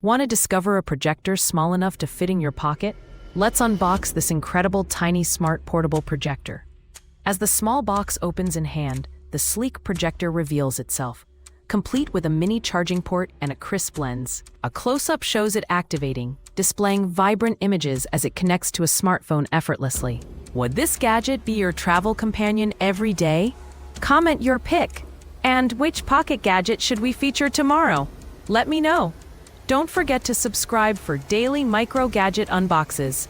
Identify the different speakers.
Speaker 1: Want to discover a projector small enough to fit in your pocket? Let's unbox this incredible tiny smart portable projector. As the small box opens in hand, the sleek projector reveals itself, complete with a mini charging port and a crisp lens. A close-up shows it activating, displaying vibrant images as it connects to a smartphone effortlessly. Would this gadget be your travel companion every day? Comment your pick. And which pocket gadget should we feature tomorrow? Let me know. Don't forget to subscribe for daily micro gadget unboxes.